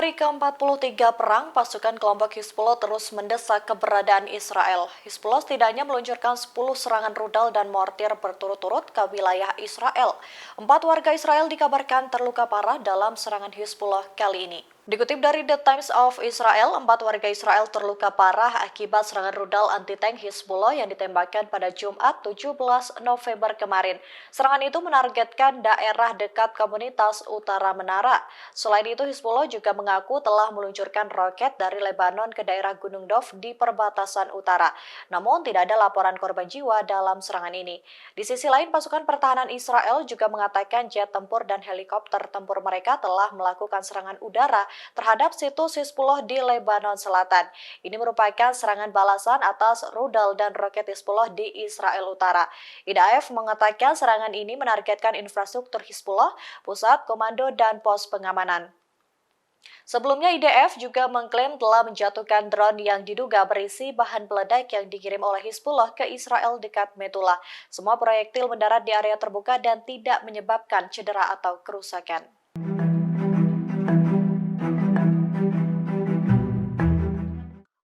hari ke-43 perang, pasukan kelompok Hizbullah terus mendesak keberadaan Israel. Hizbullah setidaknya meluncurkan 10 serangan rudal dan mortir berturut-turut ke wilayah Israel. 4 warga Israel dikabarkan terluka parah dalam serangan Hizbullah kali ini. Dikutip dari The Times of Israel, 4 warga Israel terluka parah akibat serangan rudal anti-tank Hizbullah yang ditembakkan pada Jumat 17 November kemarin. Serangan itu menargetkan daerah dekat komunitas Utara Menara. Selain itu, Hizbullah juga mengaku telah meluncurkan roket dari Lebanon ke daerah Gunung Dov di perbatasan utara. Namun, tidak ada laporan korban jiwa dalam serangan ini. Di sisi lain, pasukan pertahanan Israel juga mengatakan jet tempur dan helikopter tempur mereka telah melakukan serangan udara terhadap situs Hizbullah di Lebanon Selatan. Ini merupakan serangan balasan atas rudal dan roket Hizbullah di Israel Utara. IDF mengatakan serangan ini menargetkan infrastruktur Hizbullah, pusat komando dan pos pengamanan. Sebelumnya IDF juga mengklaim telah menjatuhkan drone yang diduga berisi bahan peledak yang dikirim oleh Hizbullah ke Israel dekat Metula. Semua proyektil mendarat di area terbuka dan tidak menyebabkan cedera atau kerusakan.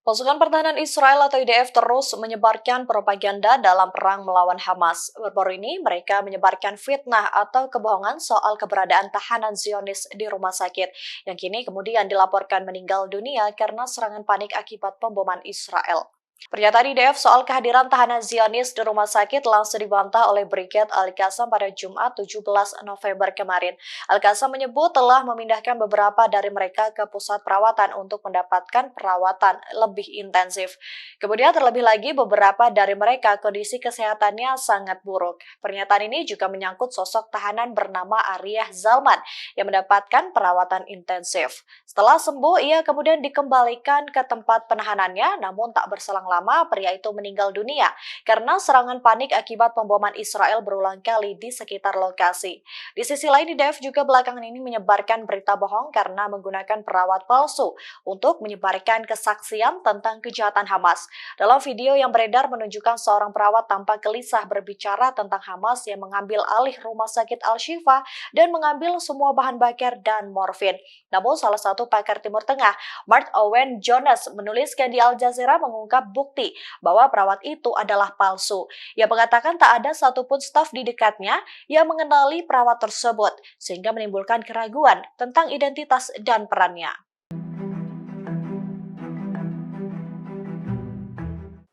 Pasukan pertahanan Israel atau IDF terus menyebarkan propaganda dalam perang melawan Hamas. Baru-baru ini mereka menyebarkan fitnah atau kebohongan soal keberadaan tahanan Zionis di rumah sakit, yang kini kemudian dilaporkan meninggal dunia karena serangan panik akibat pemboman Israel. Pernyataan IDF soal kehadiran tahanan Zionis di rumah sakit langsung dibantah oleh Brigade Al-Qassam pada Jumat 17 November kemarin. Al-Qassam menyebut telah memindahkan beberapa dari mereka ke pusat perawatan untuk mendapatkan perawatan lebih intensif. Kemudian terlebih lagi beberapa dari mereka kondisi kesehatannya sangat buruk. Pernyataan ini juga menyangkut sosok tahanan bernama Ariyah Zalman yang mendapatkan perawatan intensif. Setelah sembuh, ia kemudian dikembalikan ke tempat penahanannya, namun tak berselang lama pria itu meninggal dunia karena serangan panik akibat pemboman Israel berulang kali di sekitar lokasi. Di sisi lain, IDF juga belakangan ini menyebarkan berita bohong karena menggunakan perawat palsu untuk menyebarkan kesaksian tentang kejahatan Hamas. Dalam video yang beredar menunjukkan seorang perawat tampak gelisah berbicara tentang Hamas yang mengambil alih rumah sakit Al-Shifa dan mengambil semua bahan bakar dan morfin. Namun salah satu pakar Timur Tengah, Mark Owen Jones, menuliskan di Al Jazeera mengungkap bukti bahwa perawat itu adalah palsu. Ia mengatakan tak ada satupun staf di dekatnya yang mengenali perawat tersebut, sehingga menimbulkan keraguan tentang identitas dan perannya.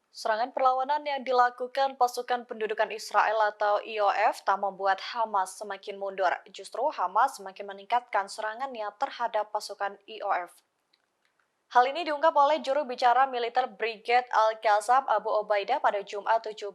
Serangan perlawanan yang dilakukan pasukan pendudukan Israel atau IOF tak membuat Hamas semakin mundur. Justru Hamas semakin meningkatkan serangannya terhadap pasukan IOF. Hal ini diungkap oleh juru bicara militer Brigade Al-Qassam Abu Ubaidah pada Jumat 17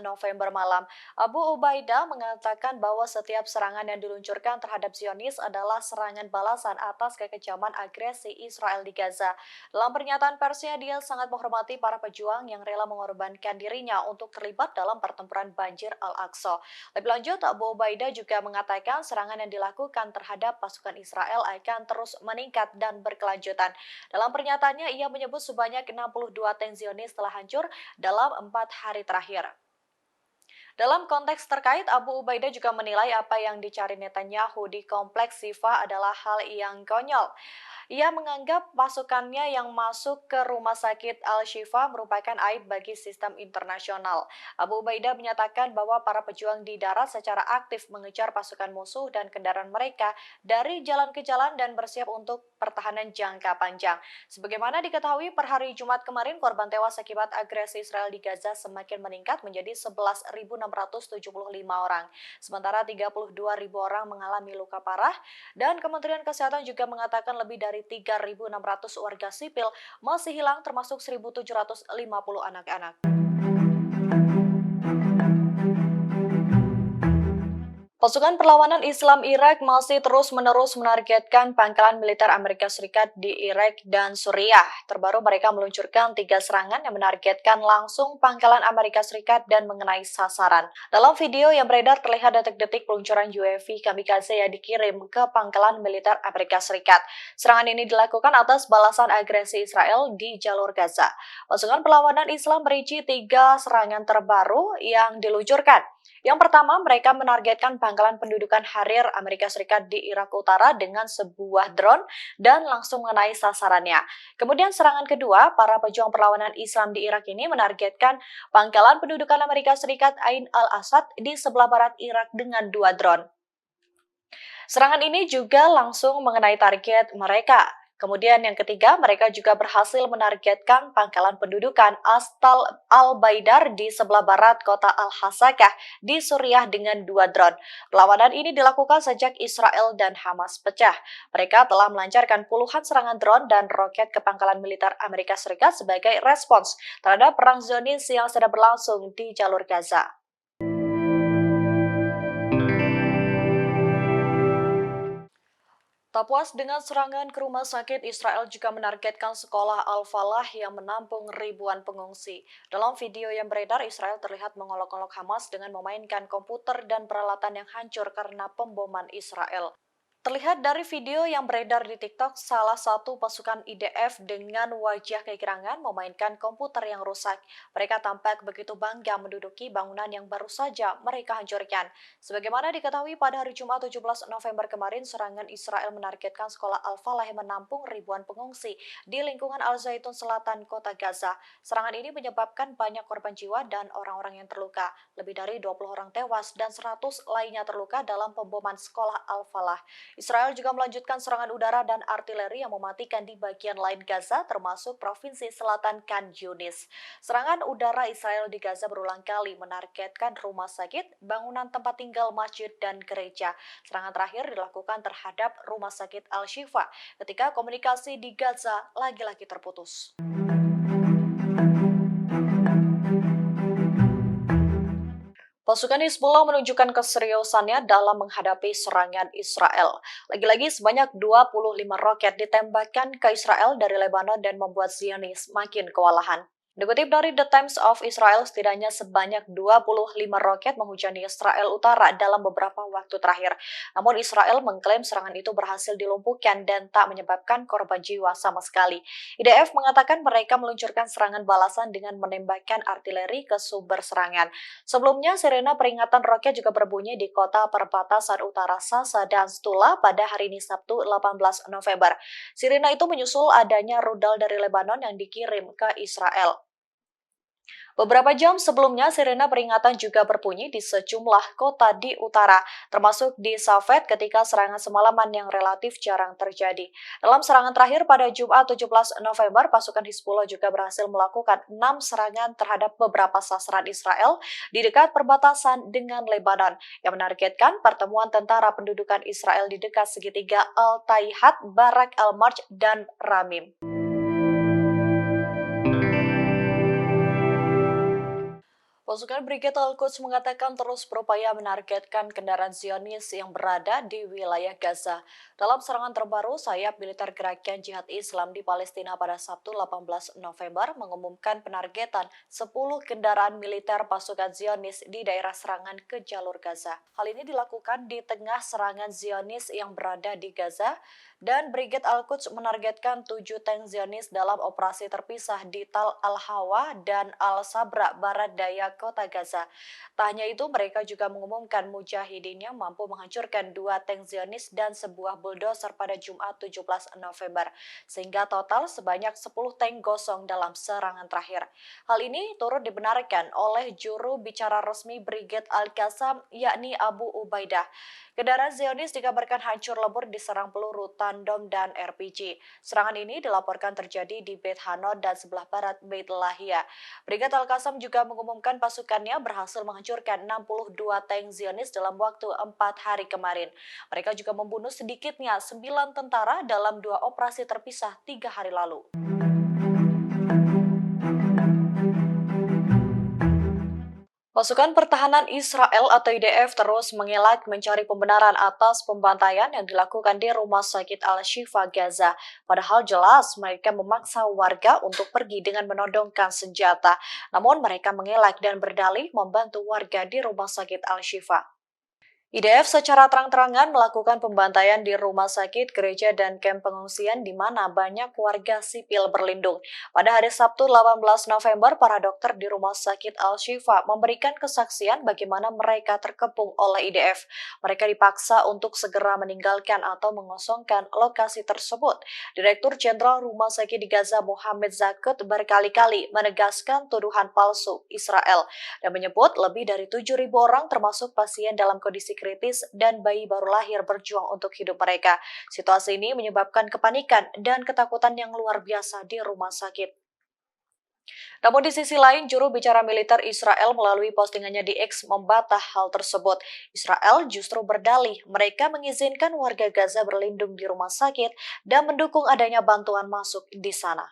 November malam. Abu Ubaidah mengatakan bahwa setiap serangan yang diluncurkan terhadap Zionis adalah serangan balasan atas kekejaman agresi Israel di Gaza. Dalam pernyataan persnya, dia sangat menghormati para pejuang yang rela mengorbankan dirinya untuk terlibat dalam pertempuran banjir Al-Aqsa. Lebih lanjut, Abu Ubaidah juga mengatakan serangan yang dilakukan terhadap pasukan Israel akan terus meningkat dan berkelanjutan. Dalam pernyataannya, ia menyebut sebanyak 62 tank Zionis telah hancur dalam 4 hari terakhir. Dalam konteks terkait, Abu Ubaidah juga menilai apa yang dicari Netanyahu di kompleks Shifa adalah hal yang konyol. Ia menganggap pasukannya yang masuk ke rumah sakit Al-Shifa merupakan aib bagi sistem internasional. Abu Ubaidah menyatakan bahwa para pejuang di darat secara aktif mengejar pasukan musuh dan kendaraan mereka dari jalan ke jalan dan bersiap untuk pertahanan jangka panjang. Sebagaimana diketahui, per hari Jumat kemarin korban tewas akibat agresi Israel di Gaza semakin meningkat menjadi 11.675 orang. Sementara 32.000 orang mengalami luka parah dan Kementerian Kesehatan juga mengatakan lebih dari 3.600 warga sipil masih hilang termasuk 1.750 anak-anak. Pasukan perlawanan Islam Irak masih terus-menerus menargetkan pangkalan militer Amerika Serikat di Irak dan Suriah. Terbaru mereka meluncurkan 3 serangan yang menargetkan langsung pangkalan Amerika Serikat dan mengenai sasaran. Dalam video yang beredar terlihat detik-detik peluncuran UAV kamikaze yang dikirim ke pangkalan militer Amerika Serikat. Serangan ini dilakukan atas balasan agresi Israel di jalur Gaza. Pasukan perlawanan Islam merinci 3 serangan terbaru yang diluncurkan. Yang pertama, mereka menargetkan pangkalan pendudukan Harir Amerika Serikat di Irak Utara dengan sebuah drone dan langsung mengenai sasarannya. Kemudian serangan kedua, para pejuang perlawanan Islam di Irak ini menargetkan pangkalan pendudukan Amerika Serikat Ain al-Assad di sebelah barat Irak dengan 2 drone. Serangan ini juga langsung mengenai target mereka. Kemudian yang ketiga, mereka juga berhasil menargetkan pangkalan pendudukan Astal al-Baidar di sebelah barat kota Al-Hasakah di Suriah dengan 2 drone. Perlawanan ini dilakukan sejak Israel dan Hamas pecah. Mereka telah melancarkan puluhan serangan drone dan roket ke pangkalan militer Amerika Serikat sebagai respons terhadap perang Zionis yang sedang berlangsung di jalur Gaza. Tak puas dengan serangan ke rumah sakit, Israel juga menargetkan sekolah Al-Falah yang menampung ribuan pengungsi. Dalam video yang beredar, Israel terlihat mengolok-olok Hamas dengan memainkan komputer dan peralatan yang hancur karena pemboman Israel. Terlihat dari video yang beredar di TikTok, salah satu pasukan IDF dengan wajah kegirangan memainkan komputer yang rusak. Mereka tampak begitu bangga menduduki bangunan yang baru saja mereka hancurkan. Sebagaimana diketahui pada hari Jumat 17 November kemarin, serangan Israel menargetkan sekolah Al-Falah yang menampung ribuan pengungsi di lingkungan Al-Zaitun Selatan, kota Gaza. Serangan ini menyebabkan banyak korban jiwa dan orang-orang yang terluka. Lebih dari 20 orang tewas dan 100 lainnya terluka dalam pemboman sekolah Al-Falah. Israel juga melanjutkan serangan udara dan artileri yang mematikan di bagian lain Gaza, termasuk provinsi selatan Khan Yunis. Serangan udara Israel di Gaza berulang kali menargetkan rumah sakit, bangunan tempat tinggal, masjid, dan gereja. Serangan terakhir dilakukan terhadap rumah sakit Al-Shifa ketika komunikasi di Gaza lagi-lagi terputus. Pasukan Hizbullah menunjukkan keseriusannya dalam menghadapi serangan Israel. Lagi-lagi sebanyak 25 roket ditembakkan ke Israel dari Lebanon dan membuat Zionis makin kewalahan. Dikutip dari The Times of Israel, setidaknya sebanyak 25 roket menghujani Israel Utara dalam beberapa waktu terakhir. Namun Israel mengklaim serangan itu berhasil dilumpuhkan dan tak menyebabkan korban jiwa sama sekali. IDF mengatakan mereka meluncurkan serangan balasan dengan menembakkan artileri ke sumber serangan. Sebelumnya, sirena peringatan roket juga berbunyi di kota perbatasan utara Sasa dan Stula pada hari ini Sabtu 18 November. Sirena itu menyusul adanya rudal dari Lebanon yang dikirim ke Israel. Beberapa jam sebelumnya, sirena peringatan juga berbunyi di sejumlah kota di utara, termasuk di Safed ketika serangan semalaman yang relatif jarang terjadi. Dalam serangan terakhir pada Jumat 17 November, pasukan Hizbullah juga berhasil melakukan 6 serangan terhadap beberapa sasaran Israel di dekat perbatasan dengan Lebanon, yang menargetkan pertemuan tentara pendudukan Israel di dekat segitiga Al-Taihat, Barak al-Marj, dan Ramim. Pasukan Brigade Al-Quds mengatakan terus berupaya menargetkan kendaraan Zionis yang berada di wilayah Gaza. Dalam serangan terbaru, sayap militer Gerakan Jihad Islam di Palestina pada Sabtu 18 November mengumumkan penargetan 10 kendaraan militer pasukan Zionis di daerah serangan ke jalur Gaza. Hal ini dilakukan di tengah serangan Zionis yang berada di Gaza, dan Brigade Al-Quds menargetkan 7 tank Zionis dalam operasi terpisah di Tal Al-Hawa dan Al-Sabra barat daya kota Gaza. Tak hanya itu, mereka juga mengumumkan mujahidin yang mampu menghancurkan 2 tank Zionis dan sebuah bulldozer pada Jumat 17 November, sehingga total sebanyak 10 tank gosong dalam serangan terakhir. Hal ini turut dibenarkan oleh juru bicara resmi Brigade Al-Qassam, yakni Abu Ubaidah. Kendaraan Zionis dikabarkan hancur lebur diserang peluru tandem dan RPG. Serangan ini dilaporkan terjadi di Beit Hanod dan sebelah barat Beit Lahia. Brigade Al-Qassam juga mengumumkan pasukannya berhasil menghancurkan 62 tank Zionis dalam waktu 4 hari kemarin. Mereka juga membunuh sedikitnya 9 tentara dalam 2 operasi terpisah 3 hari lalu. Pasukan Pertahanan Israel atau IDF terus mengelak mencari pembenaran atas pembantaian yang dilakukan di Rumah Sakit Al-Shifa Gaza. Padahal jelas mereka memaksa warga untuk pergi dengan menodongkan senjata. Namun mereka mengelak dan berdalih membantu warga di Rumah Sakit Al-Shifa. IDF secara terang-terangan melakukan pembantaian di rumah sakit, gereja, dan kamp pengungsian di mana banyak warga sipil berlindung. Pada hari Sabtu 18 November, para dokter di Rumah Sakit Al-Shifa memberikan kesaksian bagaimana mereka terkepung oleh IDF. Mereka dipaksa untuk segera meninggalkan atau mengosongkan lokasi tersebut. Direktur Jenderal Rumah Sakit di Gaza Mohammed Zakut berkali-kali menegaskan tuduhan palsu Israel dan menyebut lebih dari 7.000 orang termasuk pasien dalam kondisi kritis dan bayi baru lahir berjuang untuk hidup mereka. Situasi ini menyebabkan kepanikan dan ketakutan yang luar biasa di rumah sakit. Namun di sisi lain, juru bicara militer Israel melalui postingannya di X membantah hal tersebut. Israel justru berdalih mereka mengizinkan warga Gaza berlindung di rumah sakit dan mendukung adanya bantuan masuk di sana.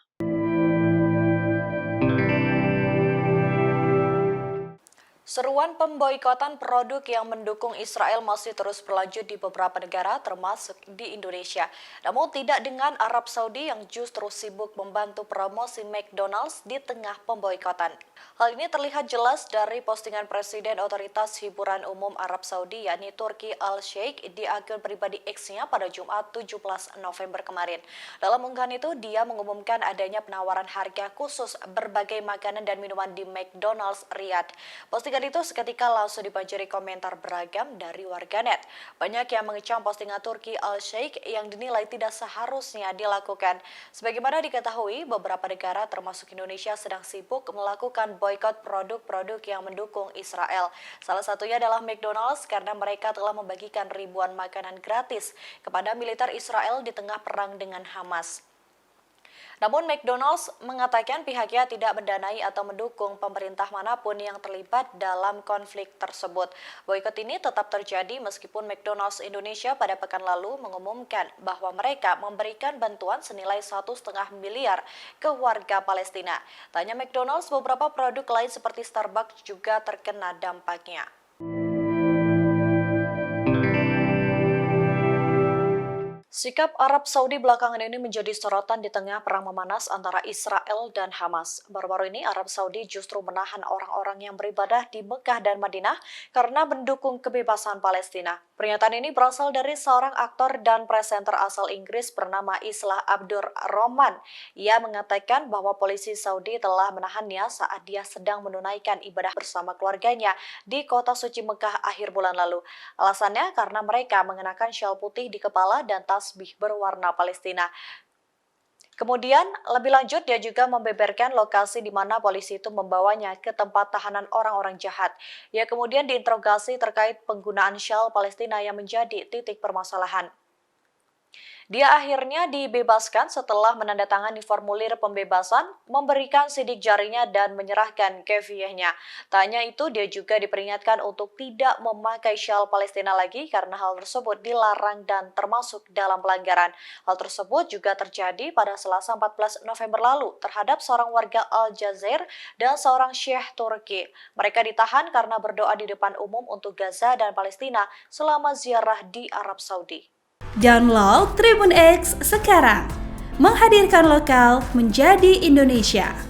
Seruan pemboikotan produk yang mendukung Israel masih terus berlanjut di beberapa negara, termasuk di Indonesia. Namun tidak dengan Arab Saudi yang justru sibuk membantu promosi McDonald's di tengah pemboikotan. Hal ini terlihat jelas dari postingan Presiden Otoritas Hiburan Umum Arab Saudi, yakni Turki Al-Sheikh, di akun pribadi X-nya pada Jumat 17 November kemarin. Dalam unggahan itu, dia mengumumkan adanya penawaran harga khusus berbagai makanan dan minuman di McDonald's Riyadh. Postingan itu seketika langsung dibanjiri komentar beragam dari warganet. Banyak yang mengecam postingan Turki Al-Sheikh yang dinilai tidak seharusnya dilakukan. Sebagaimana diketahui, beberapa negara termasuk Indonesia sedang sibuk melakukan boikot produk-produk yang mendukung Israel. Salah satunya adalah McDonald's karena mereka telah membagikan ribuan makanan gratis kepada militer Israel di tengah perang dengan Hamas. Namun McDonald's mengatakan pihaknya tidak mendanai atau mendukung pemerintah manapun yang terlibat dalam konflik tersebut. Boikot ini tetap terjadi meskipun McDonald's Indonesia pada pekan lalu mengumumkan bahwa mereka memberikan bantuan senilai 1,5 miliar ke warga Palestina. Tanya McDonald's, beberapa produk lain seperti Starbucks juga terkena dampaknya. Sikap Arab Saudi belakangan ini menjadi sorotan di tengah perang memanas antara Israel dan Hamas. Baru-baru ini Arab Saudi justru menahan orang-orang yang beribadah di Mekah dan Madinah karena mendukung kebebasan Palestina. Pernyataan ini berasal dari seorang aktor dan presenter asal Inggris bernama Islah Abdur Rahman. Ia mengatakan bahwa polisi Saudi telah menahannya saat dia sedang menunaikan ibadah bersama keluarganya di kota suci Mekah akhir bulan lalu. Alasannya karena mereka mengenakan syal putih di kepala dan tasbih berwarna Palestina. Kemudian, lebih lanjut dia juga membeberkan lokasi di mana polisi itu membawanya ke tempat tahanan orang-orang jahat. Ia kemudian diinterogasi terkait penggunaan syal Palestina yang menjadi titik permasalahan. Dia akhirnya dibebaskan setelah menandatangani formulir pembebasan, memberikan sidik jarinya dan menyerahkan kefiahnya. Tak hanya itu, dia juga diperingatkan untuk tidak memakai syal Palestina lagi karena hal tersebut dilarang dan termasuk dalam pelanggaran. Hal tersebut juga terjadi pada Selasa 14 November lalu terhadap seorang warga Al-Jazair dan seorang syekh Turki. Mereka ditahan karena berdoa di depan umum untuk Gaza dan Palestina selama ziarah di Arab Saudi. Download Tribun X sekarang, menghadirkan lokal menjadi Indonesia.